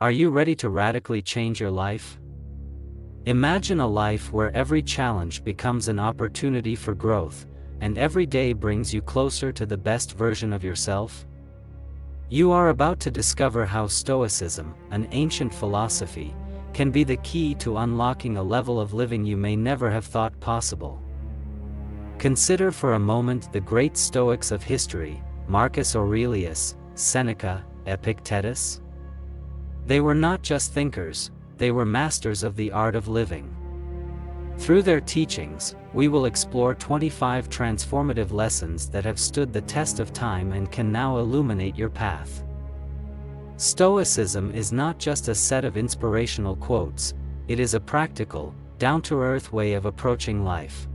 Are you ready to radically change your life? Imagine a life where every challenge becomes an opportunity for growth, and every day brings you closer to the best version of yourself. You are about to discover how Stoicism, an ancient philosophy, can be the key to unlocking a level of living you may never have thought possible. Consider for a moment the great Stoics of history, Marcus Aurelius, Seneca, Epictetus. They were not just thinkers, they were masters of the art of living. Through their teachings, we will explore 25 transformative lessons that have stood the test of time and can now illuminate your path. Stoicism is not just a set of inspirational quotes, it is a practical, down-to-earth way of approaching life.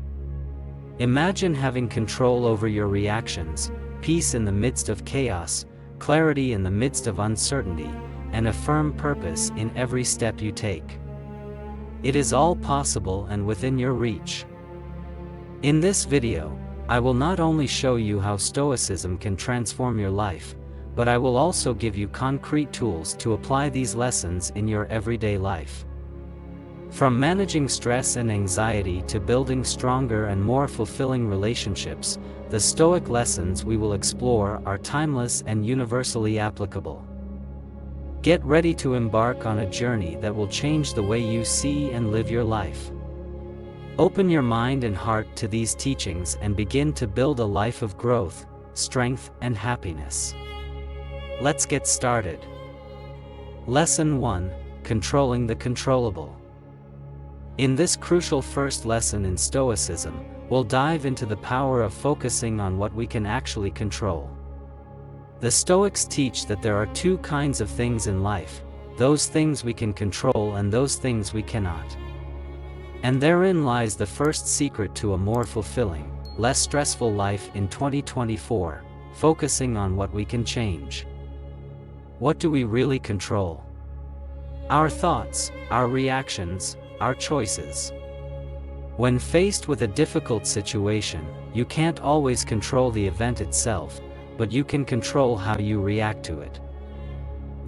Imagine having control over your reactions, peace in the midst of chaos, clarity in the midst of uncertainty, and a firm purpose in every step you take. It is all possible and within your reach. In this video, I will not only show you how Stoicism can transform your life, but I will also give you concrete tools to apply these lessons in your everyday life. From managing stress and anxiety to building stronger and more fulfilling relationships, the Stoic lessons we will explore are timeless and universally applicable. Get ready to embark on a journey that will change the way you see and live your life. Open your mind and heart to these teachings and begin to build a life of growth, strength, and happiness. Let's get started. Lesson 1: Controlling the controllable. In this crucial first lesson in Stoicism, we'll dive into the power of focusing on what we can actually control. The Stoics teach that there are two kinds of things in life, those things we can control and those things we cannot. And therein lies the first secret to a more fulfilling, less stressful life in 2024, focusing on what we can change. What do we really control? Our thoughts, our reactions, our choices. When faced with a difficult situation, you can't always control the event itself, but you can control how you react to it.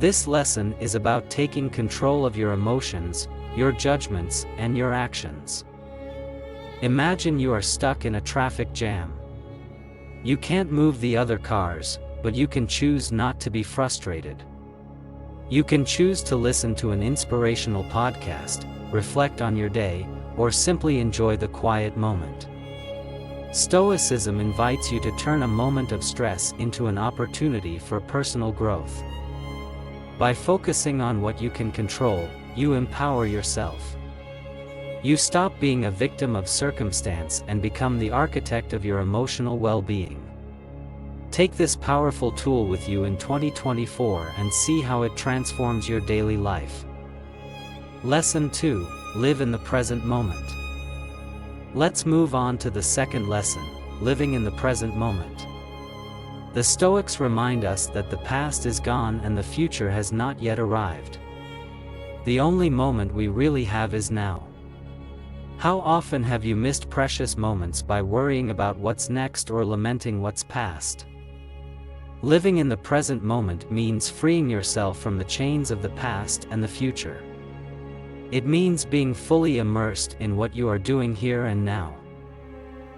This lesson is about taking control of your emotions, your judgments, and your actions. Imagine you are stuck in a traffic jam. You can't move the other cars, but you can choose not to be frustrated. You can choose to listen to an inspirational podcast, reflect on your day, or simply enjoy the quiet moment. Stoicism invites you to turn a moment of stress into an opportunity for personal growth. By focusing on what you can control, you empower yourself. You stop being a victim of circumstance and become the architect of your emotional well-being. Take this powerful tool with you in 2024 and see how it transforms your daily life. Lesson 2: Live in the present moment. Let's move on to the second lesson, living in the present moment. The Stoics remind us that the past is gone and the future has not yet arrived. The only moment we really have is now. How often have you missed precious moments by worrying about what's next or lamenting what's past? Living in the present moment means freeing yourself from the chains of the past and the future. It means being fully immersed in what you are doing here and now.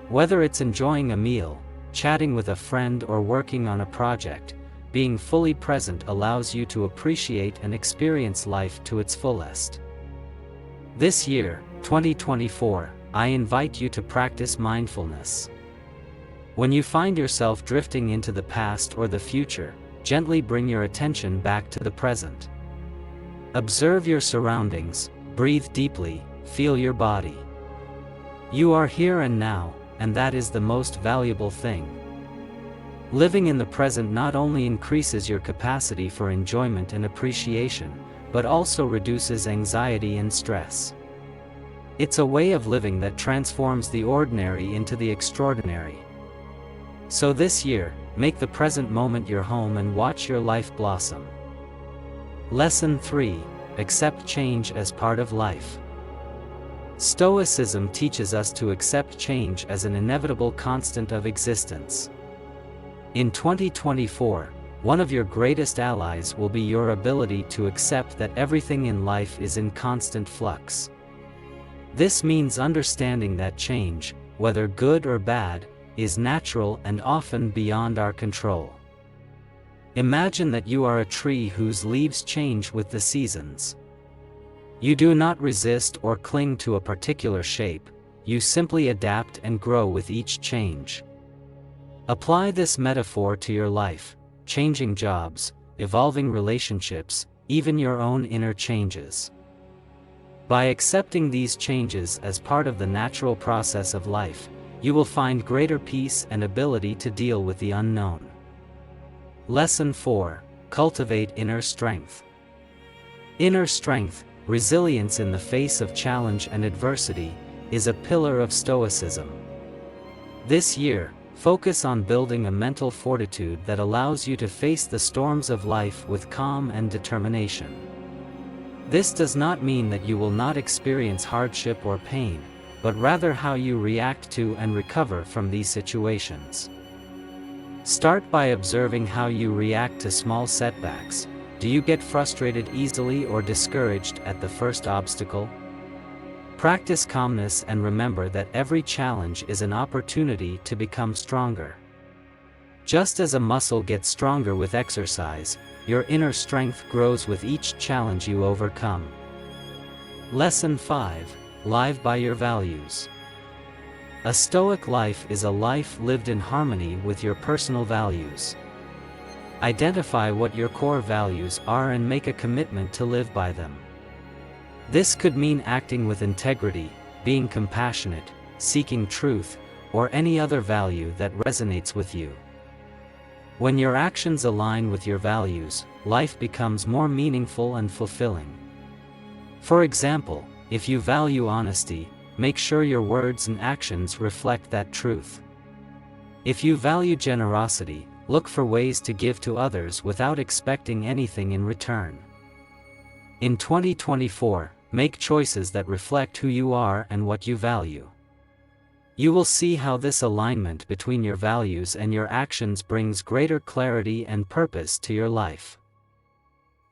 Whether it's enjoying a meal, chatting with a friend, or working on a project, being fully present allows you to appreciate and experience life to its fullest. This year, 2024, I invite you to practice mindfulness. When you find yourself drifting into the past or the future, gently bring your attention back to the present. Observe your surroundings, breathe deeply, feel your body. You are here and now, and that is the most valuable thing. Living in the present not only increases your capacity for enjoyment and appreciation, but also reduces anxiety and stress. It's a way of living that transforms the ordinary into the extraordinary. So this year, make the present moment your home and watch your life blossom. Lesson 3: Accept change as part of life. Stoicism teaches us to accept change as an inevitable constant of existence. In 2024, one of your greatest allies will be your ability to accept that everything in life is in constant flux. This means understanding that change, whether good or bad, is natural and often beyond our control. Imagine that you are a tree whose leaves change with the seasons. You do not resist or cling to a particular shape, you simply adapt and grow with each change. Apply this metaphor to your life, changing jobs, evolving relationships, even your own inner changes. By accepting these changes as part of the natural process of life, you will find greater peace and ability to deal with the unknown. Lesson 4. Cultivate inner strength. Inner strength, resilience in the face of challenge and adversity, is a pillar of Stoicism. This year, focus on building a mental fortitude that allows you to face the storms of life with calm and determination. This does not mean that you will not experience hardship or pain, but rather how you react to and recover from these situations. Start by observing how you react to small setbacks. Do you get frustrated easily or discouraged at the first obstacle? Practice calmness and remember that every challenge is an opportunity to become stronger. Just as a muscle gets stronger with exercise, your inner strength grows with each challenge you overcome. Lesson 5. Live by your values. A Stoic life is a life lived in harmony with your personal values. Identify what your core values are and make a commitment to live by them. This could mean acting with integrity, being compassionate, seeking truth, or any other value that resonates with you. When your actions align with your values, life becomes more meaningful and fulfilling. For example, if you value honesty, make sure your words and actions reflect that truth. If you value generosity, look for ways to give to others without expecting anything in return. In 2024, make choices that reflect who you are and what you value. You will see how this alignment between your values and your actions brings greater clarity and purpose to your life.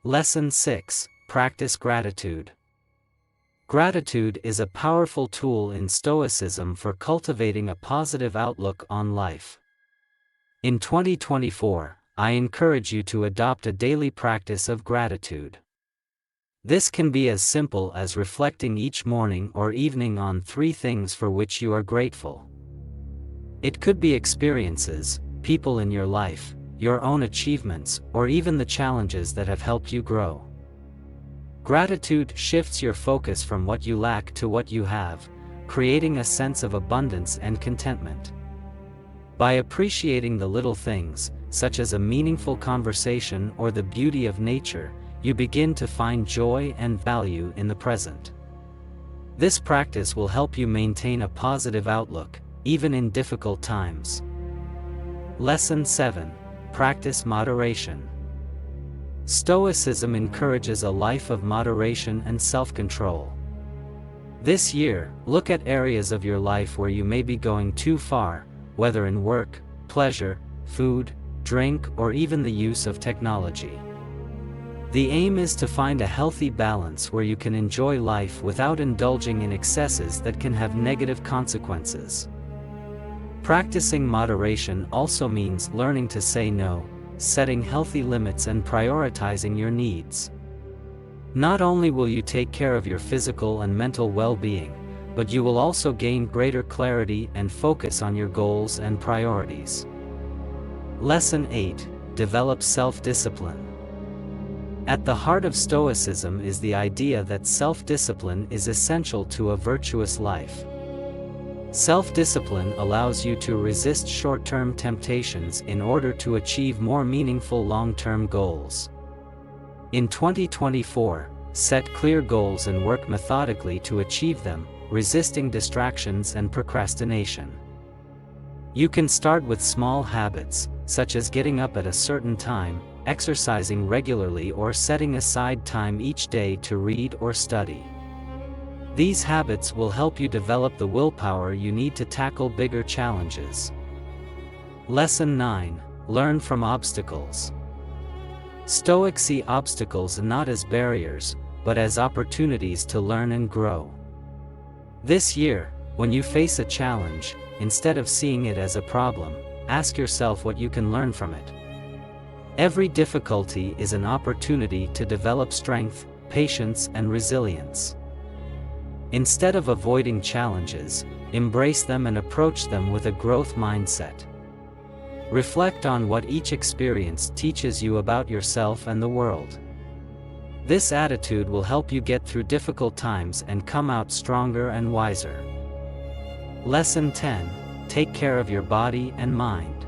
Lesson 6. Practice gratitude. Gratitude is a powerful tool in Stoicism for cultivating a positive outlook on life. In 2024, I encourage you to adopt a daily practice of gratitude. This can be as simple as reflecting each morning or evening on 3 things for which you are grateful. It could be experiences, people in your life, your own achievements, or even the challenges that have helped you grow. Gratitude shifts your focus from what you lack to what you have, creating a sense of abundance and contentment. By appreciating the little things, such as a meaningful conversation or the beauty of nature, you begin to find joy and value in the present. This practice will help you maintain a positive outlook, even in difficult times. Lesson 7. Practice moderation. Stoicism encourages a life of moderation and self-control. This year, look at areas of your life where you may be going too far, whether in work, pleasure, food, drink, or even the use of technology. The aim is to find a healthy balance where you can enjoy life without indulging in excesses that can have negative consequences. Practicing moderation also means learning to say no, setting healthy limits and prioritizing your needs. Not only will you take care of your physical and mental well-being, but you will also gain greater clarity and focus on your goals and priorities. Lesson 8. Develop self-discipline. At the heart of Stoicism is the idea that self-discipline is essential to a virtuous life. Self-discipline allows you to resist short-term temptations in order to achieve more meaningful long-term goals. In 2024, set clear goals and work methodically to achieve them, resisting distractions and procrastination. You can start with small habits, such as getting up at a certain time, exercising regularly, or setting aside time each day to read or study. These habits will help you develop the willpower you need to tackle bigger challenges. Lesson 9. Learn from obstacles. Stoics see obstacles not as barriers, but as opportunities to learn and grow. This year, when you face a challenge, instead of seeing it as a problem, ask yourself what you can learn from it. Every difficulty is an opportunity to develop strength, patience, and resilience. Instead of avoiding challenges, embrace them and approach them with a growth mindset. Reflect on what each experience teaches you about yourself and the world. This attitude will help you get through difficult times and come out stronger and wiser. Lesson 10. Take care of your body and mind.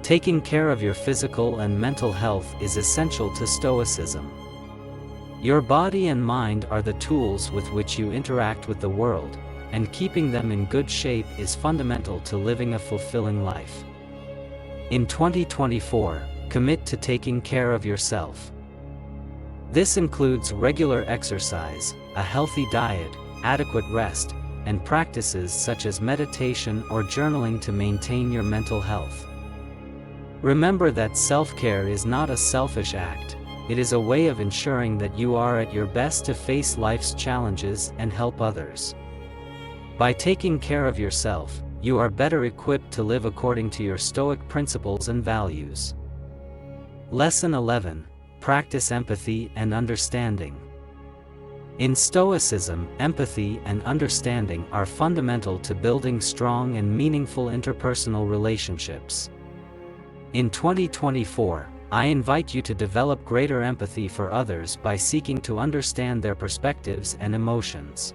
Taking care of your physical and mental health is essential to Stoicism. Your body and mind are the tools with which you interact with the world, and keeping them in good shape is fundamental to living a fulfilling life. In 2024, commit to taking care of yourself. This includes regular exercise, a healthy diet, adequate rest, and practices such as meditation or journaling to maintain your mental health. Remember that self-care is not a selfish act, it is a way of ensuring that you are at your best to face life's challenges and help others. By taking care of yourself, you are better equipped to live according to your Stoic principles and values. Lesson 11. Practice empathy and understanding. In Stoicism, empathy and understanding are fundamental to building strong and meaningful interpersonal relationships. In 2024, I invite you to develop greater empathy for others by seeking to understand their perspectives and emotions.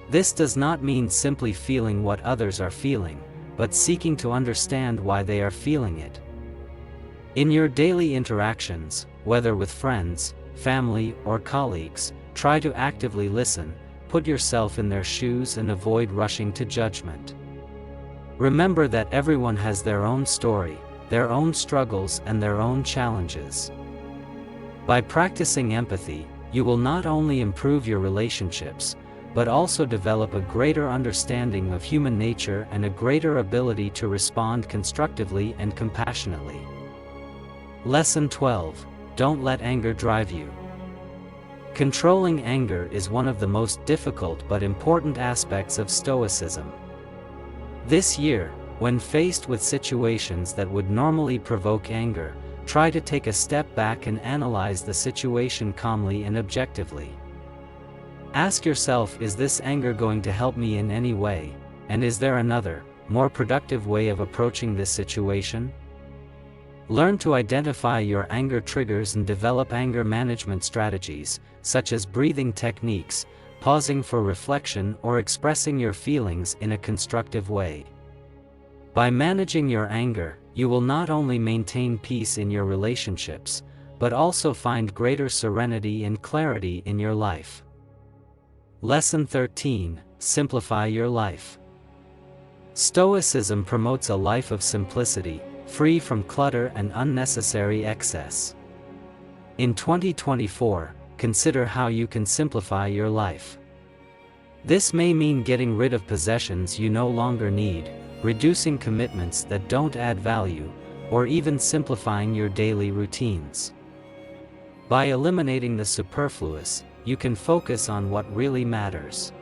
This does not mean simply feeling what others are feeling, but seeking to understand why they are feeling it. In your daily interactions, whether with friends, family, or colleagues, try to actively listen, put yourself in their shoes and avoid rushing to judgment. Remember that everyone has their own story, their own struggles, and their own challenges. By practicing empathy, you will not only improve your relationships, but also develop a greater understanding of human nature and a greater ability to respond constructively and compassionately. Lesson 12. Don't let anger drive you. Controlling anger is one of the most difficult but important aspects of Stoicism. This year, when faced with situations that would normally provoke anger, try to take a step back and analyze the situation calmly and objectively. Ask yourself, is this anger going to help me in any way, and is there another, more productive way of approaching this situation? Learn to identify your anger triggers and develop anger management strategies, such as breathing techniques, pausing for reflection, or expressing your feelings in a constructive way. By managing your anger, you will not only maintain peace in your relationships, but also find greater serenity and clarity in your life. Lesson 13. Simplify your life. Stoicism promotes a life of simplicity, free from clutter and unnecessary excess. In 2024, consider how you can simplify your life. This may mean getting rid of possessions you no longer need, reducing commitments that don't add value, or even simplifying your daily routines. By eliminating the superfluous, you can focus on what really matters.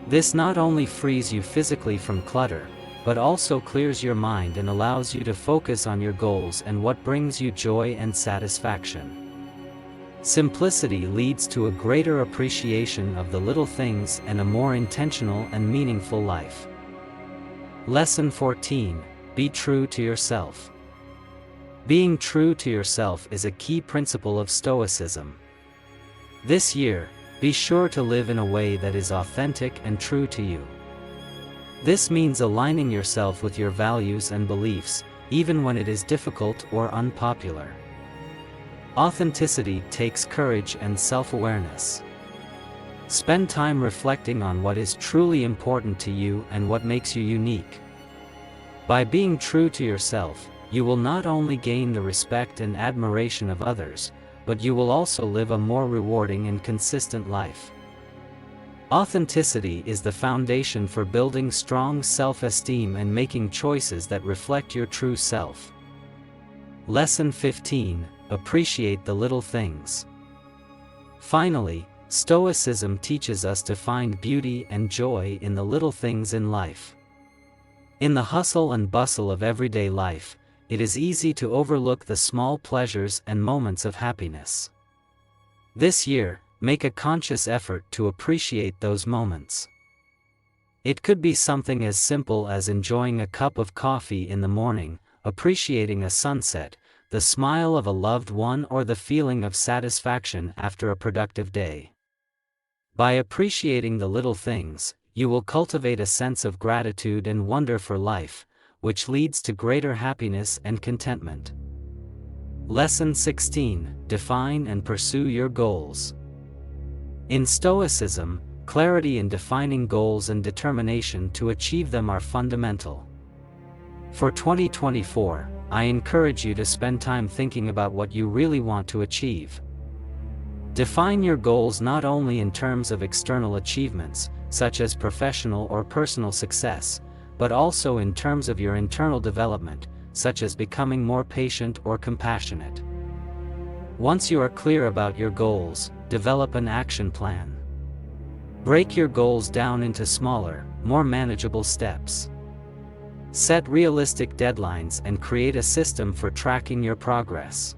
This not only frees you physically from clutter, but also clears your mind and allows you to focus on your goals and what brings you joy and satisfaction. Simplicity leads to a greater appreciation of the little things and a more intentional and meaningful life. Lesson 14. Be true to yourself. Being true to yourself is a key principle of Stoicism. This year, be sure to live in a way that is authentic and true to you. This means aligning yourself with your values and beliefs, even when it is difficult or unpopular. Authenticity takes courage and self-awareness. Spend time reflecting on what is truly important to you and what makes you unique. By being true to yourself, you will not only gain the respect and admiration of others, but you will also live a more rewarding and consistent life. Authenticity is the foundation for building strong self-esteem and making choices that reflect your true self. Lesson 15. appreciate the little things. Finally, Stoicism teaches us to find beauty and joy in the little things in life. In the hustle and bustle of everyday life, it is easy to overlook the small pleasures and moments of happiness. This year, make a conscious effort to appreciate those moments. It could be something as simple as enjoying a cup of coffee in the morning, appreciating a sunset, the smile of a loved one, or the feeling of satisfaction after a productive day. By appreciating the little things, you will cultivate a sense of gratitude and wonder for life, which leads to greater happiness and contentment. Lesson 16: Define and pursue your goals. In Stoicism, clarity in defining goals and determination to achieve them are fundamental. For 2024, I encourage you to spend time thinking about what you really want to achieve. Define your goals not only in terms of external achievements, such as professional or personal success, but also in terms of your internal development, such as becoming more patient or compassionate. Once you are clear about your goals, develop an action plan. Break your goals down into smaller, more manageable steps. Set realistic deadlines and create a system for tracking your progress.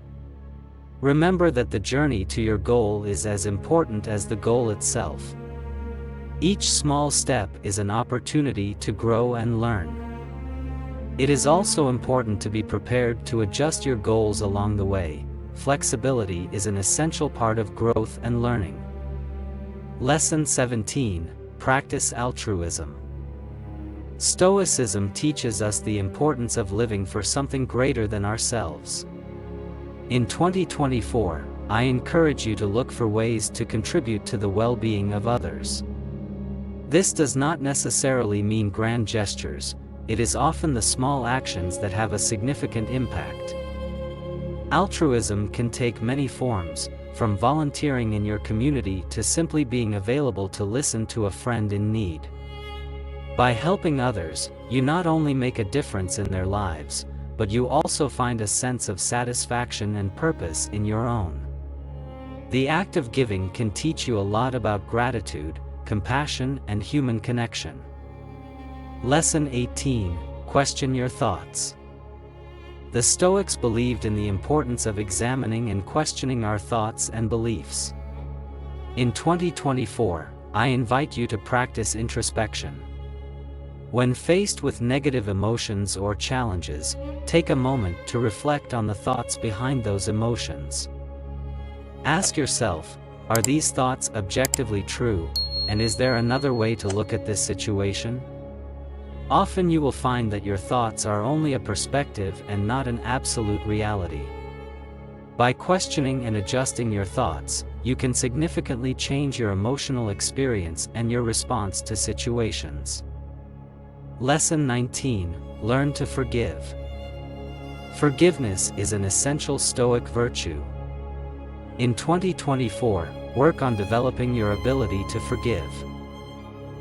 Remember that the journey to your goal is as important as the goal itself. Each small step is an opportunity to grow and learn. It is also important to be prepared to adjust your goals along the way. Flexibility is an essential part of growth and learning. Lesson 17: Practice altruism. Stoicism teaches us the importance of living for something greater than ourselves. In 2024, I encourage you to look for ways to contribute to the well-being of others. This does not necessarily mean grand gestures, it is often the small actions that have a significant impact. Altruism can take many forms, from volunteering in your community to simply being available to listen to a friend in need. By helping others, you not only make a difference in their lives, but you also find a sense of satisfaction and purpose in your own. The act of giving can teach you a lot about gratitude, compassion, and human connection. Lesson 18: Question your thoughts. The Stoics believed in the importance of examining and questioning our thoughts and beliefs. In 2024, I invite you to practice introspection. When faced with negative emotions or challenges, take a moment to reflect on the thoughts behind those emotions. Ask yourself, are these thoughts objectively true, and is there another way to look at this situation? Often you will find that your thoughts are only a perspective and not an absolute reality. By questioning and adjusting your thoughts, you can significantly change your emotional experience and your response to situations. Lesson 19: Learn to forgive. Forgiveness is an essential Stoic virtue. In 2024, work on developing your ability to forgive.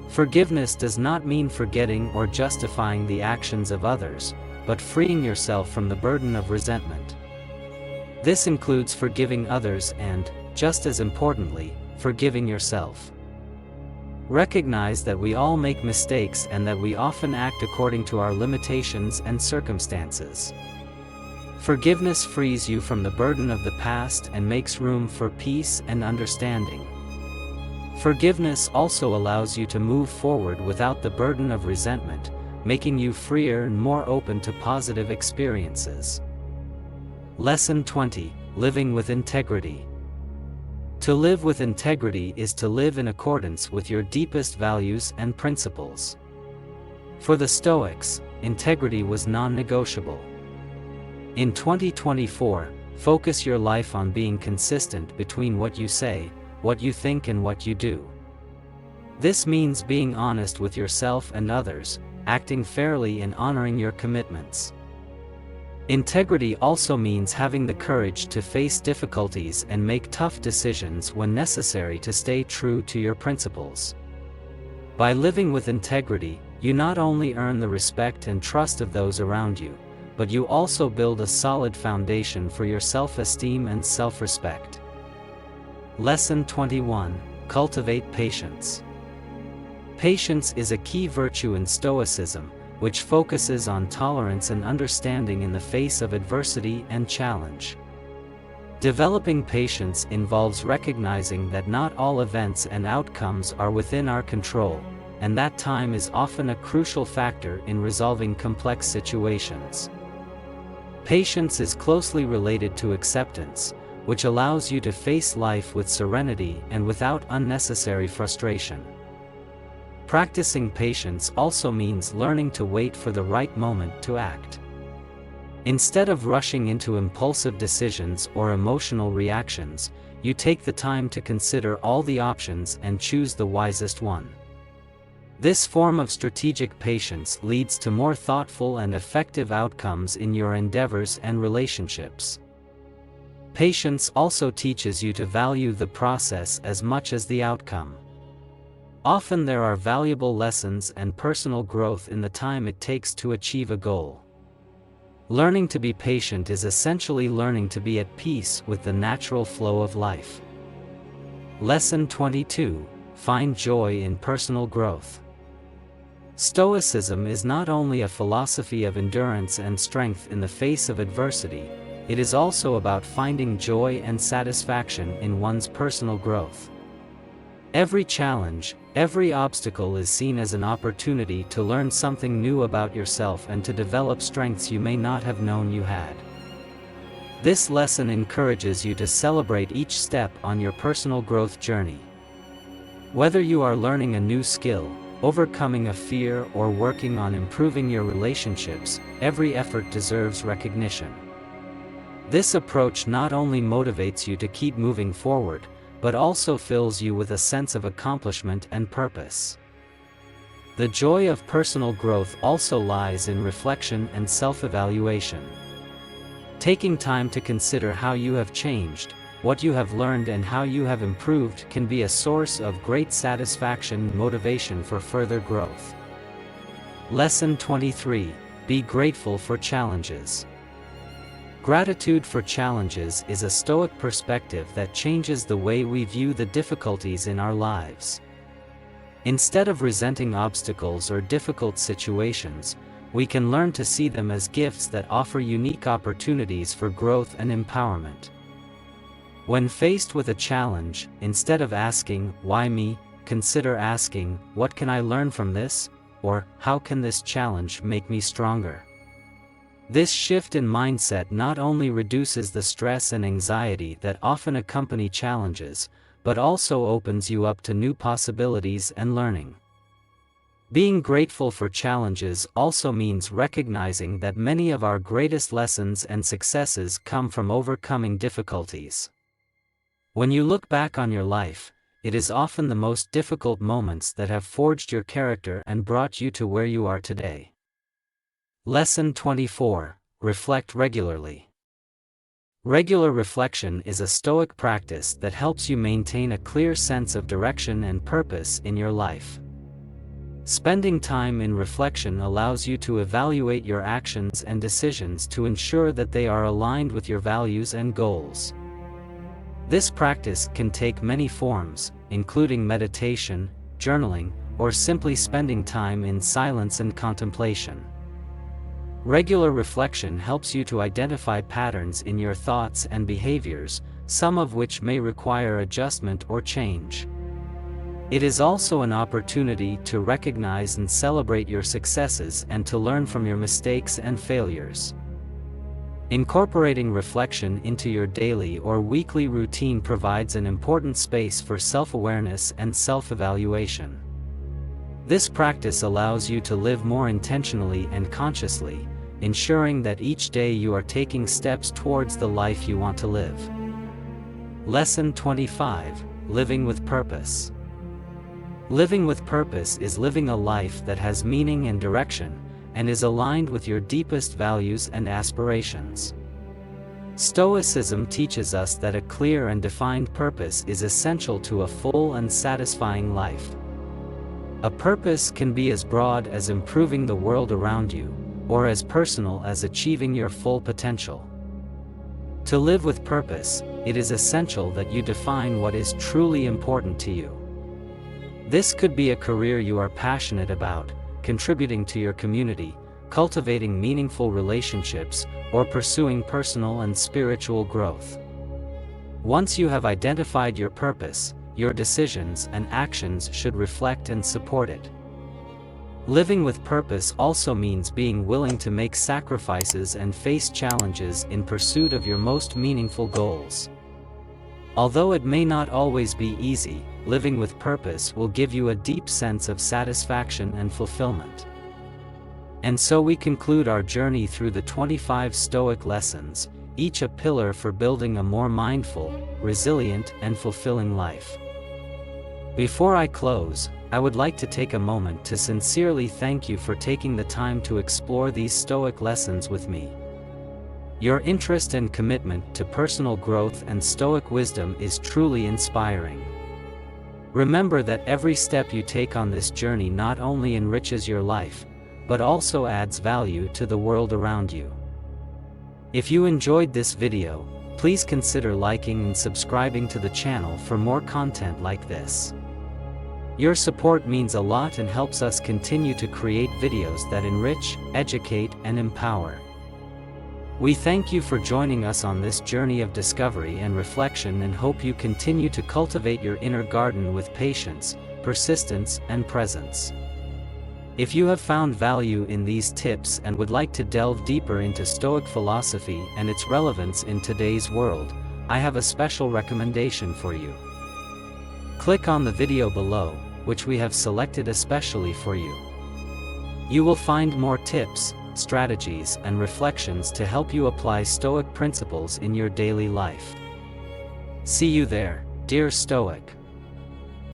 Forgiveness does not mean forgetting or justifying the actions of others, but freeing yourself from the burden of resentment. This includes forgiving others and, just as importantly, forgiving yourself. Recognize that we all make mistakes and that we often act according to our limitations and circumstances. Forgiveness frees you from the burden of the past and makes room for peace and understanding. Forgiveness also allows you to move forward without the burden of resentment, making you freer and more open to positive experiences. Lesson 20: Living with integrity. To live with integrity is to live in accordance with your deepest values and principles. For the Stoics, integrity was non-negotiable. In 2024, focus your life on being consistent between what you say, what you think, and what you do. This means being honest with yourself and others, acting fairly and honoring your commitments. Integrity also means having the courage to face difficulties and make tough decisions when necessary to stay true to your principles. By living with integrity, you not only earn the respect and trust of those around you, but you also build a solid foundation for your self-esteem and self-respect. Lesson 21. Cultivate patience. Patience is a key virtue in Stoicism, which focuses on tolerance and understanding in the face of adversity and challenge. Developing patience involves recognizing that not all events and outcomes are within our control, and that time is often a crucial factor in resolving complex situations. Patience is closely related to acceptance, which allows you to face life with serenity and without unnecessary frustration. Practicing patience also means learning to wait for the right moment to act. Instead of rushing into impulsive decisions or emotional reactions, you take the time to consider all the options and choose the wisest one. This form of strategic patience leads to more thoughtful and effective outcomes in your endeavors and relationships. Patience also teaches you to value the process as much as the outcome. Often there are valuable lessons and personal growth in the time it takes to achieve a goal. Learning to be patient is essentially learning to be at peace with the natural flow of life. Lesson 22. Find joy in personal growth. Stoicism is not only a philosophy of endurance and strength in the face of adversity, it is also about finding joy and satisfaction in one's personal growth. Every challenge, every obstacle is seen as an opportunity to learn something new about yourself and to develop strengths you may not have known you had. This lesson encourages you to celebrate each step on your personal growth journey. Whether you are learning a new skill, overcoming a fear, or working on improving your relationships, every effort deserves recognition. This approach not only motivates you to keep moving forward, but also fills you with a sense of accomplishment and purpose. The joy of personal growth also lies in reflection and self-evaluation. Taking time to consider how you have changed, what you have learned, and how you have improved can be a source of great satisfaction and motivation for further growth. Lesson 23. Be grateful for challenges. Gratitude for challenges is a Stoic perspective that changes the way we view the difficulties in our lives. Instead of resenting obstacles or difficult situations, we can learn to see them as gifts that offer unique opportunities for growth and empowerment. When faced with a challenge, instead of asking, "Why me?" consider asking, "What can I learn from this?" or "How can this challenge make me stronger?" This shift in mindset not only reduces the stress and anxiety that often accompany challenges, but also opens you up to new possibilities and learning. Being grateful for challenges also means recognizing that many of our greatest lessons and successes come from overcoming difficulties. When you look back on your life, it is often the most difficult moments that have forged your character and brought you to where you are today. Lesson 24. Reflect regularly. Regular reflection is a Stoic practice that helps you maintain a clear sense of direction and purpose in your life. Spending time in reflection allows you to evaluate your actions and decisions to ensure that they are aligned with your values and goals. This practice can take many forms, including meditation, journaling, or simply spending time in silence and contemplation. Regular reflection helps you to identify patterns in your thoughts and behaviors, some of which may require adjustment or change. It is also an opportunity to recognize and celebrate your successes and to learn from your mistakes and failures. Incorporating reflection into your daily or weekly routine provides an important space for self-awareness and self-evaluation. This practice allows you to live more intentionally and consciously, ensuring that each day you are taking steps towards the life you want to live. Lesson 25. Living with purpose. Living with purpose is living a life that has meaning and direction, and is aligned with your deepest values and aspirations. Stoicism teaches us that a clear and defined purpose is essential to a full and satisfying life. A purpose can be as broad as improving the world around you, or as personal as achieving your full potential. To live with purpose, it is essential that you define what is truly important to you. This could be a career you are passionate about, contributing to your community, cultivating meaningful relationships, or pursuing personal and spiritual growth. Once you have identified your purpose, your decisions and actions should reflect and support it. Living with purpose also means being willing to make sacrifices and face challenges in pursuit of your most meaningful goals. Although it may not always be easy, living with purpose will give you a deep sense of satisfaction and fulfillment. And so we conclude our journey through the 25 Stoic lessons, each a pillar for building a more mindful, resilient, and fulfilling life. Before I close, I would like to take a moment to sincerely thank you for taking the time to explore these Stoic lessons with me. Your interest and commitment to personal growth and Stoic wisdom is truly inspiring. Remember that every step you take on this journey not only enriches your life, but also adds value to the world around you. If you enjoyed this video, please consider liking and subscribing to the channel for more content like this. Your support means a lot and helps us continue to create videos that enrich, educate, and empower. We thank you for joining us on this journey of discovery and reflection and hope you continue to cultivate your inner garden with patience, persistence, and presence. If you have found value in these tips and would like to delve deeper into Stoic philosophy and its relevance in today's world, I have a special recommendation for you. Click on the video below, which we have selected especially for you. You will find more tips, strategies, and reflections to help you apply Stoic principles in your daily life. See you there, dear Stoic.